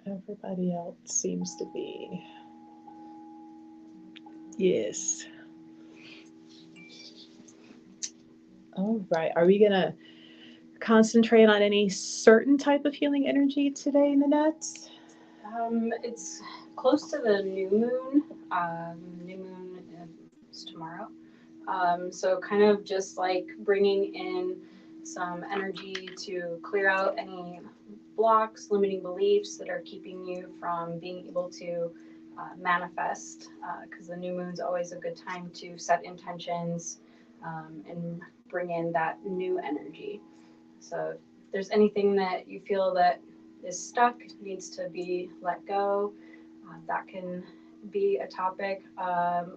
Everybody else seems to be. Yes. All right. Are we going to concentrate on any certain type of healing energy today, Nanette? It's close to the new moon. New moon is tomorrow. So kind of just like bringing in some energy to clear out any blocks, limiting beliefs that are keeping you from being able to manifest. Because the new moon's always a good time to set intentions and bring in that new energy. So if there's anything that you feel that is stuck, needs to be let go, that can be a topic.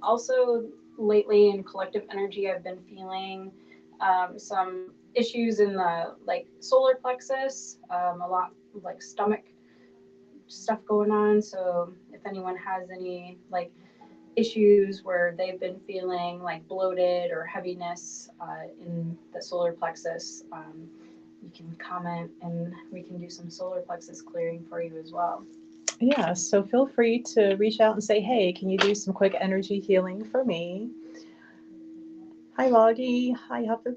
Also, lately in collective energy, I've been feeling some issues in the like solar plexus, a lot like stomach stuff going on. So if anyone has any like issues where they've been feeling like bloated or heaviness in the solar plexus, you can comment and we can do some solar plexus clearing for you as well. Yeah, so feel free to reach out and say, hey, can you do some quick energy healing for me? Hi, Loggy. Hi, Hufford.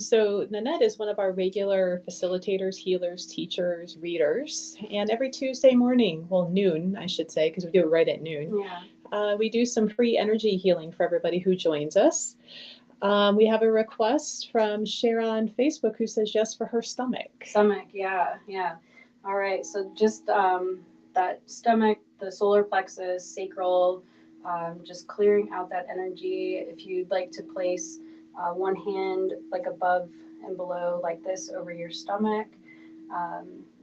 So Nanette is one of our regular facilitators, healers, teachers, readers. And every Tuesday morning, well, noon, I should say, because we do it right at noon, Yeah. we do some free energy healing for everybody who joins us. We have a request from Sharon on Facebook who says yes for her stomach. Stomach, yeah, yeah. All right, so just that stomach, the solar plexus, sacral, just clearing out that energy. If you'd like to place one hand like above and below, like this, over your stomach,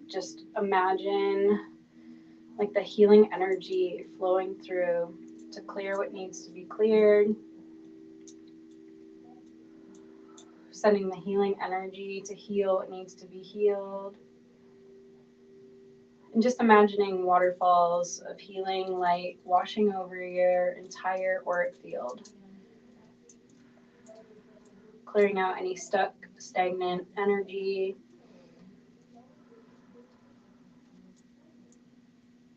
just imagine like the healing energy flowing through to clear what needs to be cleared, sending the healing energy to heal what needs to be healed. And just imagining waterfalls of healing light washing over your entire auric field, clearing out any stuck, stagnant energy,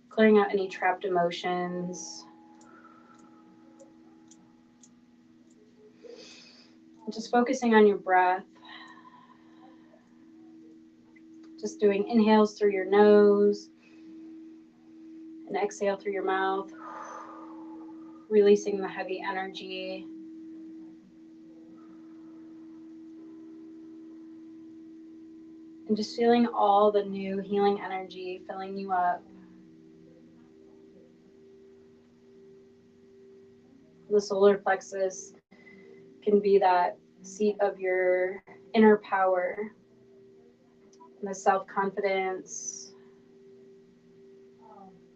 clearing out any trapped emotions. Just focusing on your breath, just doing inhales through your nose and exhale through your mouth, releasing the heavy energy. And just feeling all the new healing energy filling you up. The solar plexus can be that seat of your inner power, the self confidence,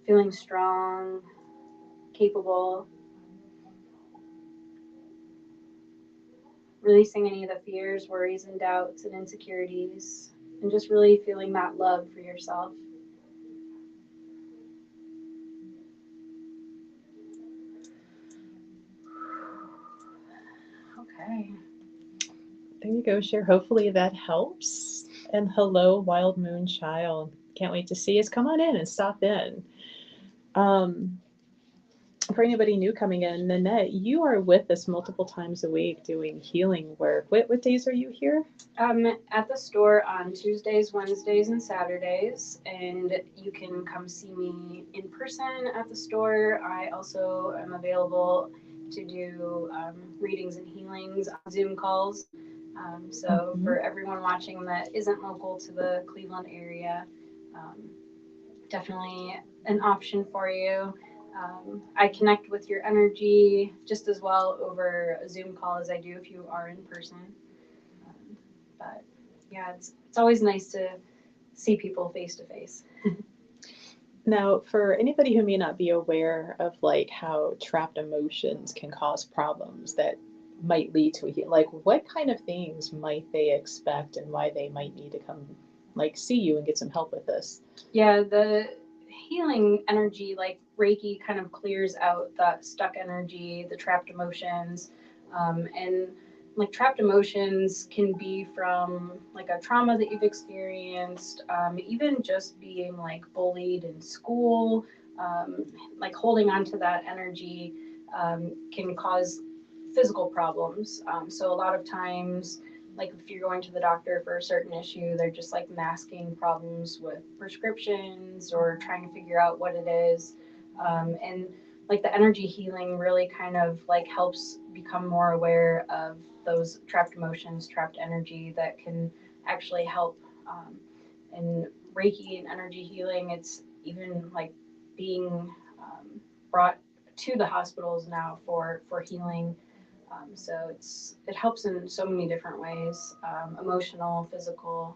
feeling strong, capable, releasing any of the fears, worries, and doubts and insecurities, and just really feeling that love for yourself. Okay. There you go, Cher. Hopefully that helps. And hello, Wild Moon Child. Can't wait to see us. Come on in and stop in. Um, for anybody new coming in, Nanette, you are with us multiple times a week doing healing work. What days are you here? At the store on Tuesdays, Wednesdays, and Saturdays, and you can come see me in person at the store. I also am available to do readings and healings on Zoom calls. So for everyone watching that isn't local to the Cleveland area, um, definitely an option for you. I connect with your energy just as well over a Zoom call as I do if you are in person. Um, but yeah, it's always nice to see people face to face. Now, for anybody who may not be aware of like how trapped emotions can cause problems that might lead to a heal, like what kind of things might they expect and why they might need to come like see you and get some help with this? Yeah, the healing energy, like Reiki, kind of clears out that stuck energy, the trapped emotions, and like trapped emotions can be from like a trauma that you've experienced, even just being like bullied in school, like holding on to that energy can cause physical problems. So a lot of times, like if you're going to the doctor for a certain issue, they're just like masking problems with prescriptions or trying to figure out what it is. And like the energy healing really kind of like helps become more aware of those trapped emotions, trapped energy that can actually help. And Reiki and energy healing, it's even like being brought to the hospitals now for healing. So it helps in so many different ways, emotional, physical.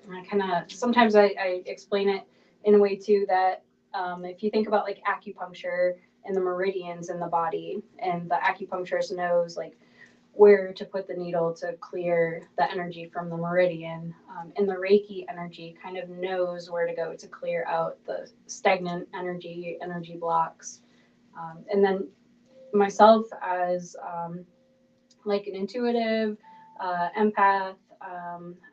And I kind of sometimes I explain it in a way too that if you think about like acupuncture and the meridians in the body, and the acupuncturist knows like where to put the needle to clear the energy from the meridian, and the Reiki energy kind of knows where to go to clear out the stagnant energy blocks. And then myself as like an intuitive empath.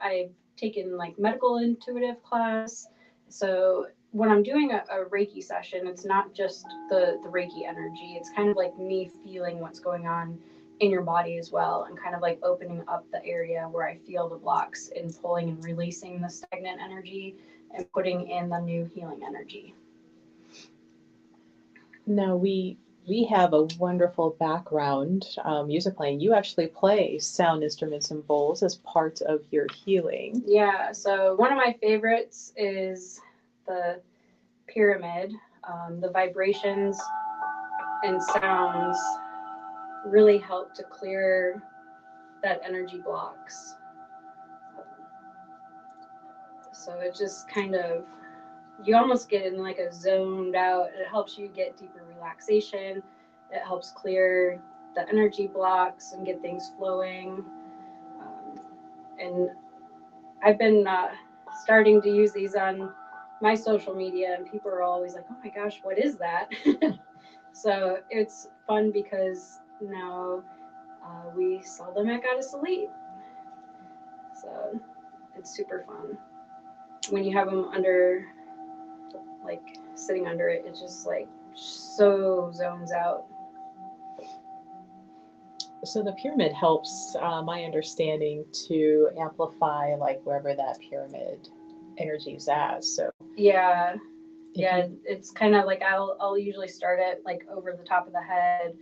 I've taken like medical intuitive class. So when I'm doing a Reiki session, it's not just the Reiki energy. It's kind of like me feeling what's going on in your body as well, and kind of like opening up the area where I feel the blocks and pulling and releasing the stagnant energy and putting in the new healing energy. Now we have a wonderful background music playing. You actually play sound instruments and bowls as part of your healing. Yeah, so one of my favorites is the pyramid. The vibrations and sounds really help to clear that energy blocks. So it just kind of, you almost get in like a zoned out. It helps you get deeper relaxation. It helps clear the energy blocks and get things flowing. And I've been starting to use these on my social media, and people are always like, "Oh my gosh, what is that?" So it's fun because now we sell them at Goddess Elite. So it's super fun when you have them under, like sitting under it. It's just like so zones out. So the pyramid helps, my understanding, to amplify like wherever that pyramid energy is at. So Yeah, if yeah. you, It's kind of like I'll usually start it like over the top of the head,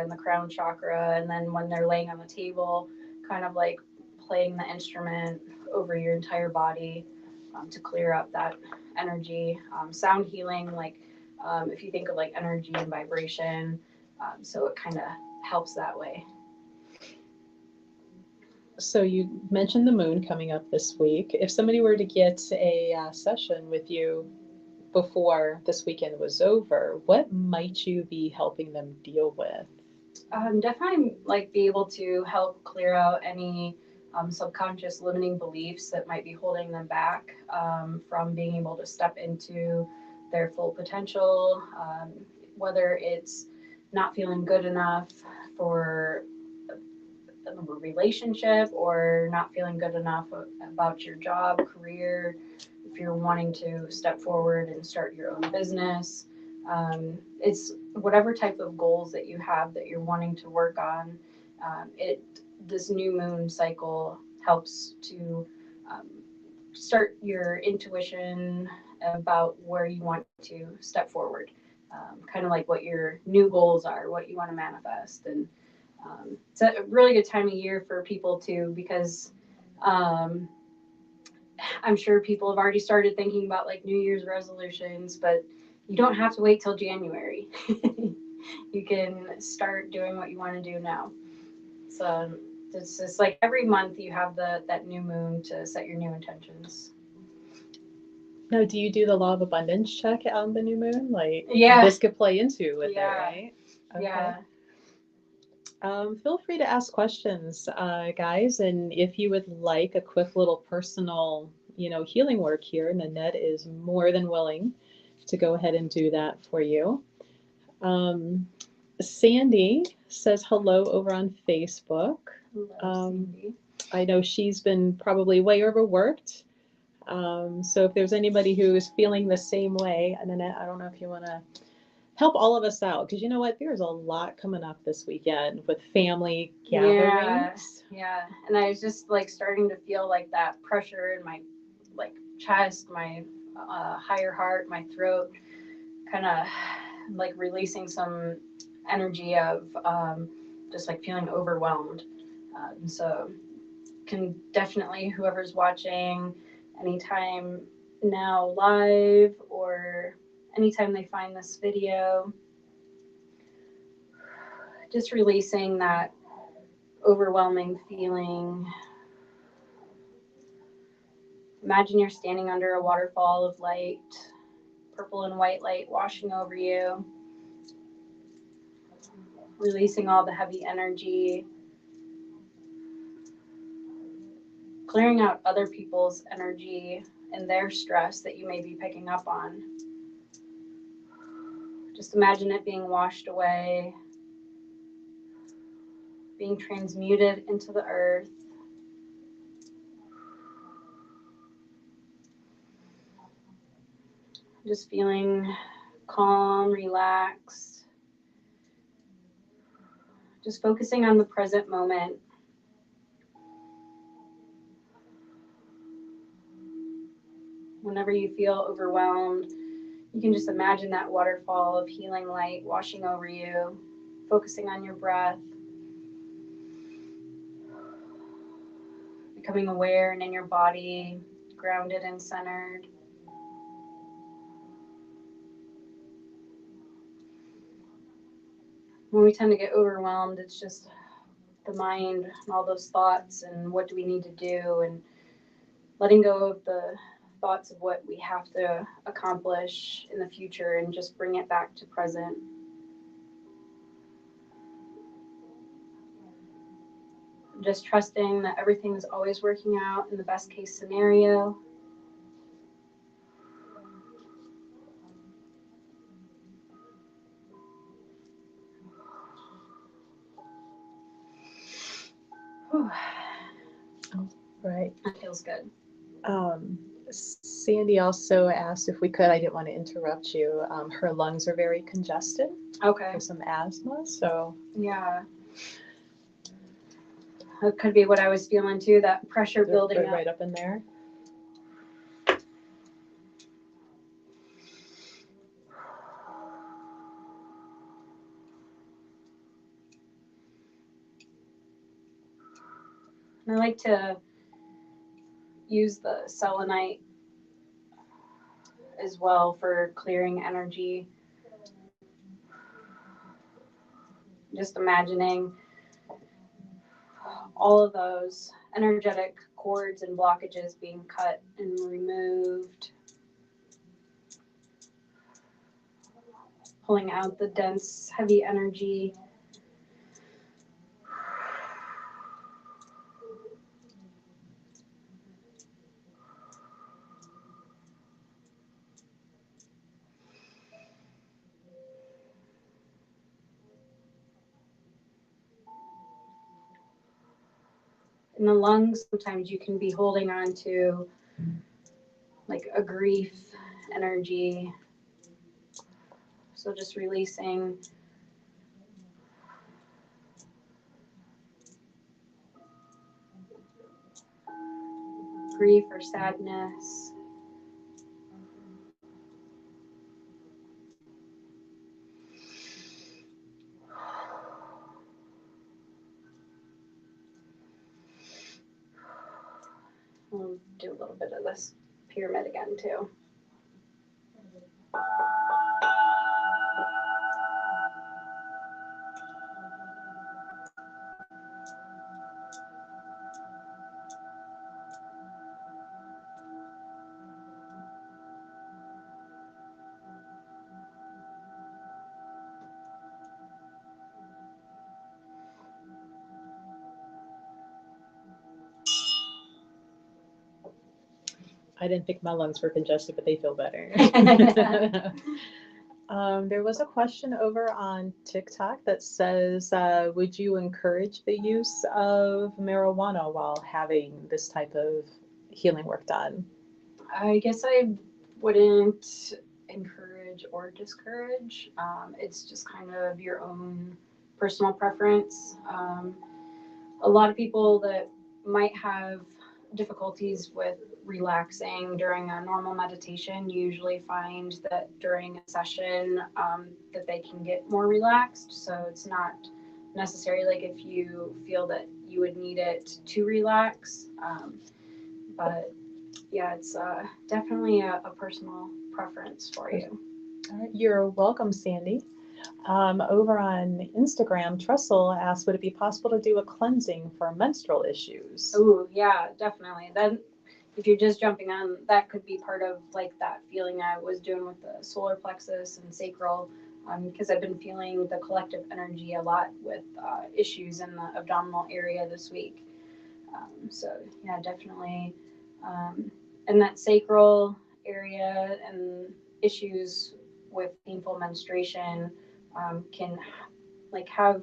in the crown chakra, and then when they're laying on the table, kind of like playing the instrument over your entire body, to clear up that energy. Sound healing, like if you think of like energy and vibration, so it kind of helps that way. so you mentioned the moon coming up this week. If somebody were to get a session with you before this weekend was over, what might you be helping them deal with? Definitely like be able to help clear out any subconscious limiting beliefs that might be holding them back from being able to step into their full potential, whether it's not feeling good enough for a relationship, or not feeling good enough about your job, career, if you're wanting to step forward and start your own business. It's whatever type of goals that you have that you're wanting to work on. It This new moon cycle helps to um, start your intuition about where you want to step forward. Kind of like what your new goals are, what you want to manifest. And it's a really good time of year for people too, because um, I'm sure people have already started thinking about like New Year's resolutions, but you don't have to wait till January. You can start doing what you want to do now. So it's just like every month you have that new moon to set your new intentions. Now, do you do the law of abundance check on the new moon? Like Yeah, this could play into with it, yeah, right? Okay. yeah. Feel free to ask questions, guys. And if you would like a quick little personal, healing work here, Nanette is more than willing to go ahead and do that for you. Um, Sandy says hello over on Facebook. Hello, Sandy. I know she's been probably way overworked. So if there's anybody who is feeling the same way, Nanette, I don't know if you want to help all of us out, because you know what, there's a lot coming up this weekend with family gatherings. Yeah. And I was just like starting to feel like that pressure in my like chest, my higher heart, my throat, kind of like releasing some energy of just like feeling overwhelmed. And so can definitely, whoever's watching anytime now live or anytime they find this video, just releasing that overwhelming feeling. Imagine you're standing under a waterfall of light, purple and white light washing over you, releasing all the heavy energy, clearing out other people's energy and their stress that you may be picking up on. Just imagine it being washed away, being transmuted into the earth. Just feeling calm, relaxed. Just focusing on the present moment. Whenever you feel overwhelmed, you can just imagine that waterfall of healing light washing over you, focusing on your breath, becoming aware and in your body, grounded and centered. When we tend to get overwhelmed, it's just the mind and all those thoughts and what do we need to do, and letting go of the thoughts of what we have to accomplish in the future and just bring it back to present. Just trusting that everything is always working out in the best case scenario. Whew. Right. That feels good. Sandy also asked if we could, I didn't want to interrupt you. Her lungs are very congested. Okay. With some asthma, so. Yeah. That could be what I was feeling too, that pressure building up. Right up in there. And I like to use the selenite as well for clearing energy. Just imagining all of those energetic cords and blockages being cut and removed. Pulling out the dense, heavy energy. In the lungs, sometimes you can be holding on to like a grief energy. So just releasing. Grief or sadness. We'll do a little bit of this pyramid again too. I didn't think my lungs were congested, but they feel better. There was a question over on TikTok that says, would you encourage the use of marijuana while having this type of healing work done? I guess I wouldn't encourage or discourage. It's just kind of your own personal preference. A lot of people that might have difficulties with relaxing during a normal meditation usually find that during a session that they can get more relaxed. So it's not necessarily like if you feel that you would need it to relax. But yeah, it's definitely a personal preference for you. All right, you're welcome, Sandy. Over on Instagram, Trestle asked, would it be possible to do a cleansing for menstrual issues? Oh, yeah, definitely. Then if you're just jumping on, that could be part of like that feeling I was doing with the solar plexus and sacral, because I've been feeling the collective energy a lot with issues in the abdominal area this week. So yeah, definitely. Um, and that sacral area and issues with painful menstruation can like have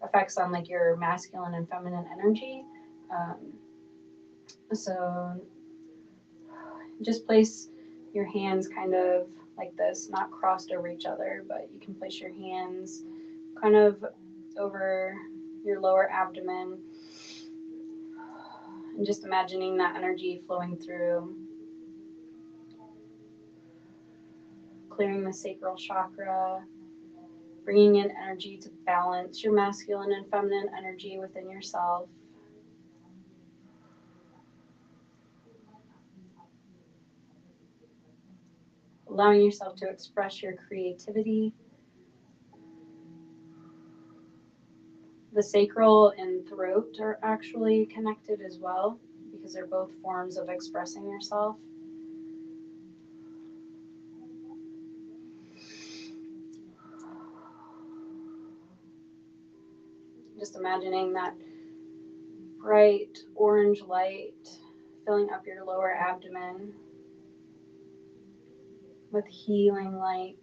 effects on like your masculine and feminine energy. Um, so just place your hands kind of like this, not crossed over each other, but you can place your hands kind of over your lower abdomen and just imagining that energy flowing through, clearing the sacral chakra, bringing in energy to balance your masculine and feminine energy within yourself. Allowing yourself to express your creativity. The sacral and throat are actually connected as well because they're both forms of expressing yourself. Just imagining that bright orange light filling up your lower abdomen with healing light,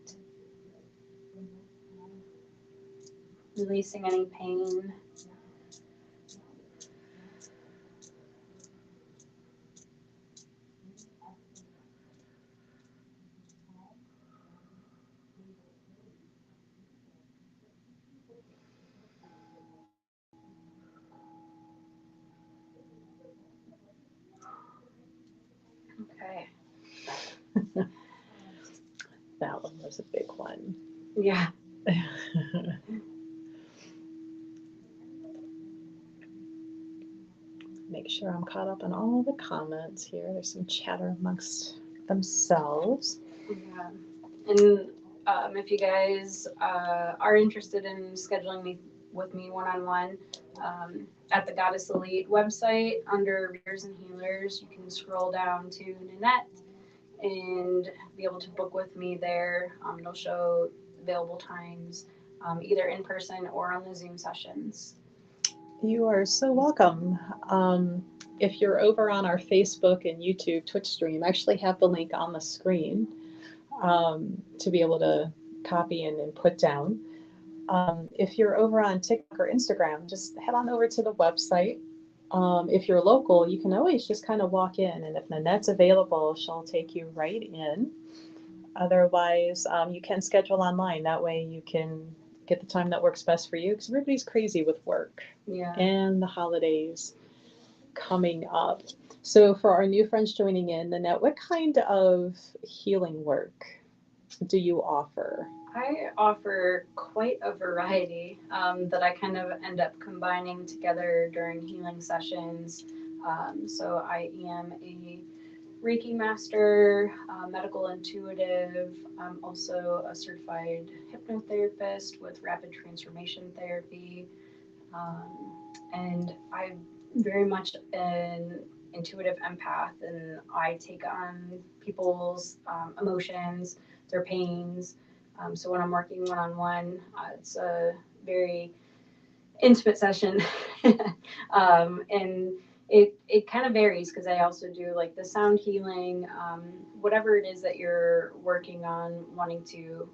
releasing any pain. Okay. That one was a big one. Yeah. Make sure I'm caught up on all the comments here. There's some chatter amongst themselves. Yeah. And if you guys are interested in scheduling with me one-on-one, at the Goddess Elite website under Readers and Healers, you can scroll down to Nanette and be able to book with me there. It'll show available times, either in person or on the Zoom sessions. You are so welcome. If you're over on our Facebook and YouTube Twitch stream, I actually have the link on the screen to be able to copy and put down. If you're over on TikTok or Instagram, just head on over to the website. If you're local, you can always just kind of walk in, and if Nanette's available, she'll take you right in. Otherwise, you can schedule online. That way you can get the time that works best for you because everybody's crazy with work. Yeah. And the holidays coming up. So for our new friends joining in, Nanette, what kind of healing work do you offer? I offer quite a variety that I kind of end up combining together during healing sessions. So I am a Reiki master, medical intuitive. I'm also a certified hypnotherapist with rapid transformation therapy. And I'm very much an intuitive empath, and I take on people's emotions, their pains. So when I'm working one on one, it's a very intimate session, and it kind of varies because I also do like the sound healing, whatever it is that you're working on, wanting to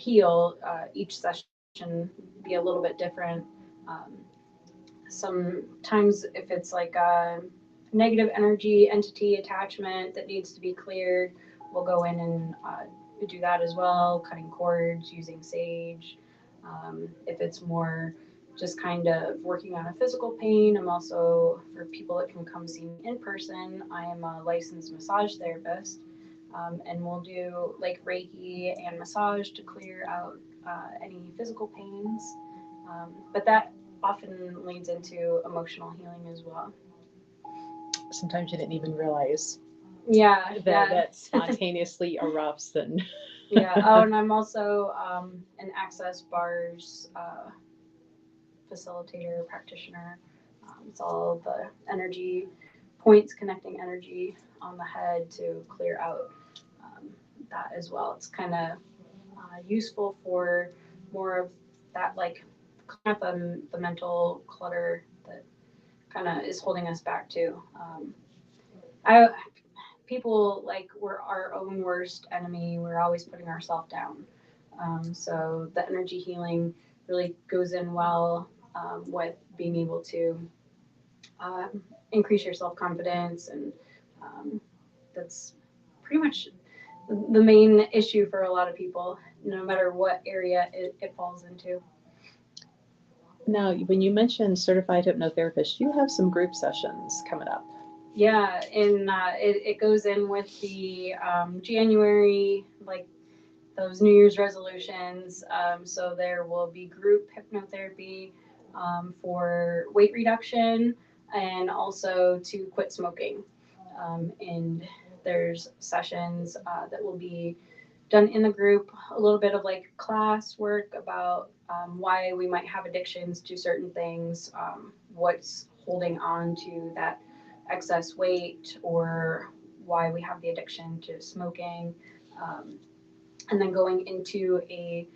heal. Each session be a little bit different. Um, Sometimes if it's like a negative energy entity attachment that needs to be cleared, we'll go in and do that as well, cutting cords, using sage. If it's more just kind of working on a physical pain, I'm also, for people that can come see me in person, I am a licensed massage therapist. And we'll do like Reiki and massage to clear out any physical pains. But that often leads into emotional healing as well. Sometimes you didn't even realize Yeah, that spontaneously erupts and yeah. Oh, and I'm also an access bars facilitator, practitioner. It's all the energy points, connecting energy on the head to clear out um, that as well. It's kind of useful for more of that, like kind of the mental clutter that kind of is holding us back too. I People like we're our own worst enemy. We're always putting ourselves down. So the energy healing really goes in well with being able to increase your self confidence, and that's pretty much the main issue for a lot of people, no matter what area it falls into. Now, when you mentioned certified hypnotherapist, you have some group sessions coming up. Yeah, and it goes in with the January, like those New Year's resolutions. So there will be group hypnotherapy for weight reduction and also to quit smoking. And there's sessions that will be done in the group, a little bit of like class work about why we might have addictions to certain things, what's holding on to that excess weight, or why we have the addiction to smoking. And then going into a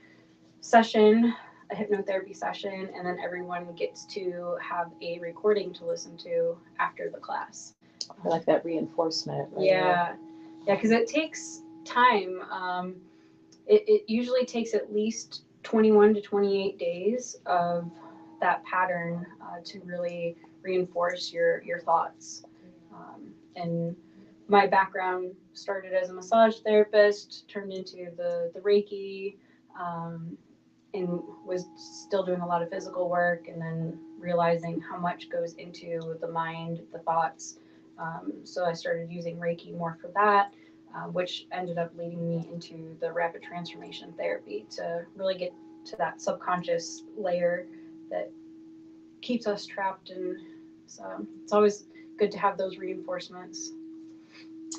session, a hypnotherapy session, and then everyone gets to have a recording to listen to after the class. I like that reinforcement. Right? Yeah, because it takes time. It usually takes at least 21 to 28 days of that pattern to really reinforce your thoughts. And my background started as a massage therapist, turned into the Reiki, and was still doing a lot of physical work, and then realizing how much goes into the mind, the thoughts. So I started using Reiki more for that, which ended up leading me into the rapid transformation therapy to really get to that subconscious layer that keeps us trapped. And so it's always good to have those reinforcements.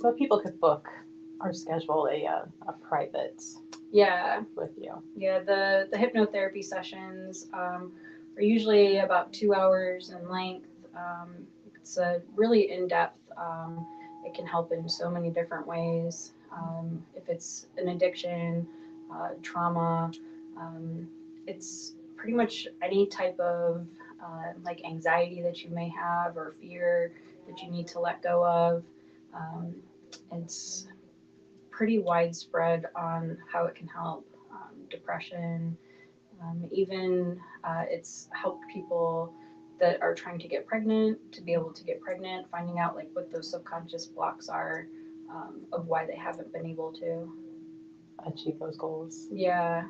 Well, people could book or schedule a private with you. Yeah, the hypnotherapy sessions are usually about 2 hours in length. It's a really in-depth. It can help in so many different ways. If it's an addiction, trauma, it's pretty much any type of like anxiety that you may have or fear that you need to let go of. It's pretty widespread on how it can help depression. Even it's helped people that are trying to get pregnant to be able to get pregnant, finding out like what those subconscious blocks are of why they haven't been able to achieve those goals. Yeah.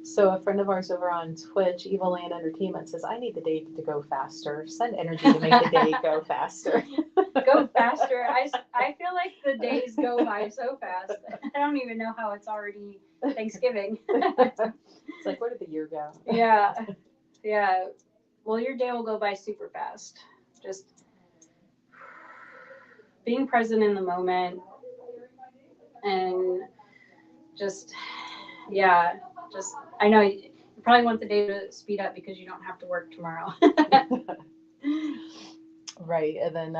So a friend of ours over on Twitch, Evil Land Entertainment, says, I need the day to go faster. Send energy to make the day go faster. Go faster. I feel like the days go by so fast. I don't even know how it's already Thanksgiving. It's like, where did the year go? Yeah. Yeah. Well, your day will go by super fast. Just being present in the moment and just, yeah, just, I know you probably want the day to speed up because you don't have to work tomorrow. Right. And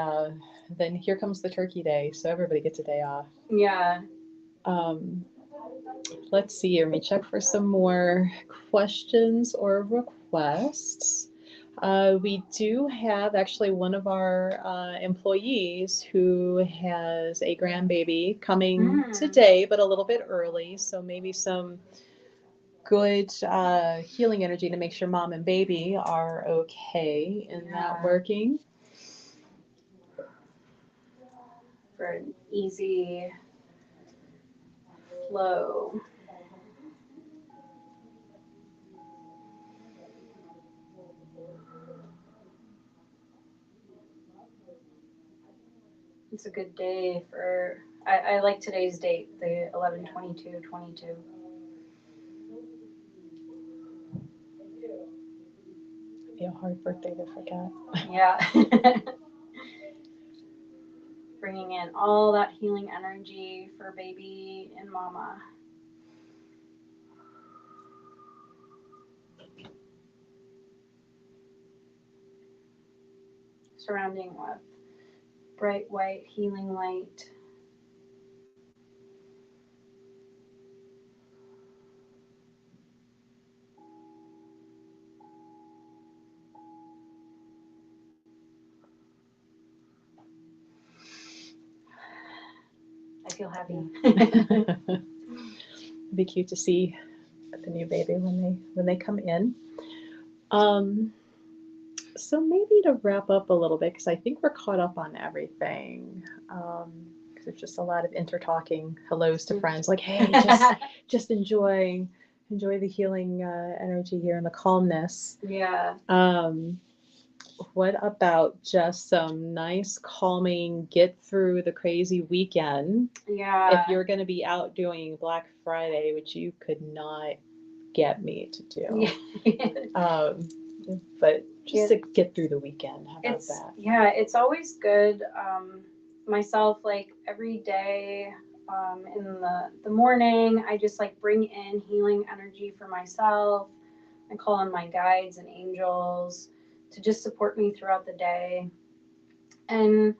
then here comes the turkey day. So everybody gets a day off. Yeah. Let's see here. Let me check for some more questions or requests. We do have actually one of our employees who has a grandbaby coming today, but a little bit early. So maybe some good healing energy to make sure mom and baby are okay in that working. For an easy flow. It's a good day for, I like today's date, the 11/22/22. It'd be a hard birthday to forget. Yeah. Bringing in all that healing energy for baby and mama. Surrounding with bright white healing light. I feel happy. It'd be cute to see the new baby when they come in. So maybe to wrap up a little bit, because I think we're caught up on everything. Because there's just a lot of intertalking hellos to friends, like, hey, just enjoy the healing energy here and the calmness. Yeah. What about just some nice, calming, get through the crazy weekend? Yeah. If you're going to be out doing Black Friday, which you could not get me to do. Yeah. But just to get through the weekend. How about that? Yeah, it's always good. Myself, like every day in the morning, I just like bring in healing energy for myself. I call on my guides and angels to just support me throughout the day. And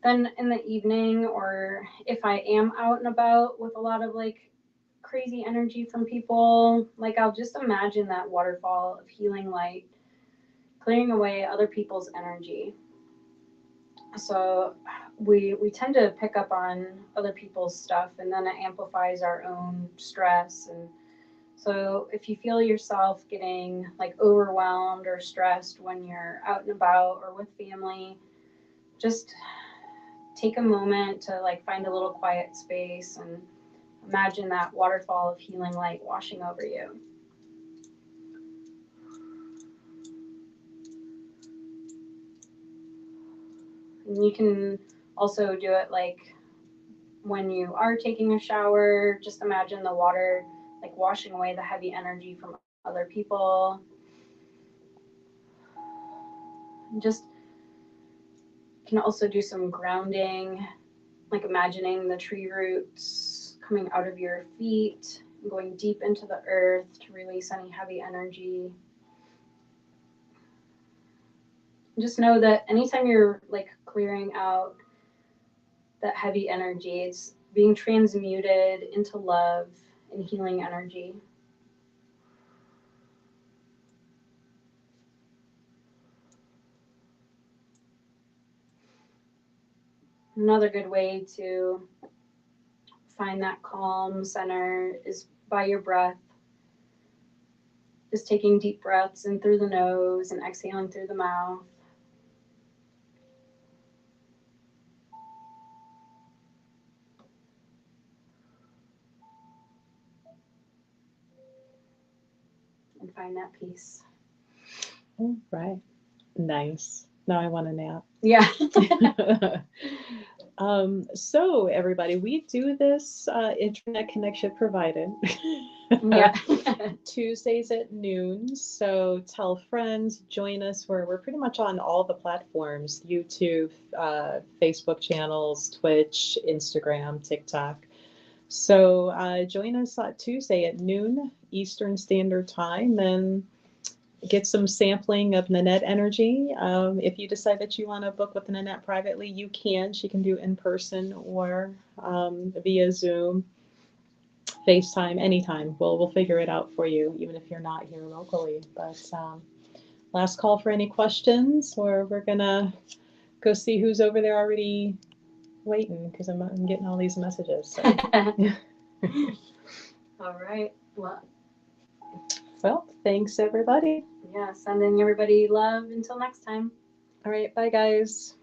then in the evening, or if I am out and about with a lot of like crazy energy from people, like I'll just imagine that waterfall of healing light clearing away other people's energy. So we tend to pick up on other people's stuff, and then it amplifies our own stress. And so if you feel yourself getting like overwhelmed or stressed when you're out and about or with family, just take a moment to like find a little quiet space and imagine that waterfall of healing light washing over you. And you can also do it like when you are taking a shower, just imagine the water like washing away the heavy energy from other people. And just can also do some grounding, like imagining the tree roots coming out of your feet, going deep into the earth to release any heavy energy. Just know that anytime you're like clearing out that heavy energy, it's being transmuted into love and healing energy. Another good way to find that calm center is by your breath. Just taking deep breaths in through the nose and exhaling through the mouth. And find that peace. All right. Nice. Now I want a nap. Yeah. So everybody, we do this internet connection provided. Yeah. Tuesdays at noon. So tell friends, join us. We're pretty much on all the platforms: YouTube, Facebook channels, Twitch, Instagram, TikTok. So join us Tuesday at noon Eastern Standard Time and get some sampling of Nanette energy. If you decide that you want to book with Nanette privately, you can. She can do in person or via Zoom, FaceTime, anytime. We'll figure it out for you, even if you're not here locally. But last call for any questions, or we're gonna go see who's over there already waiting because I'm getting all these messages. So. All right. Well, thanks everybody. Yeah, sending everybody love until next time. All right, bye guys.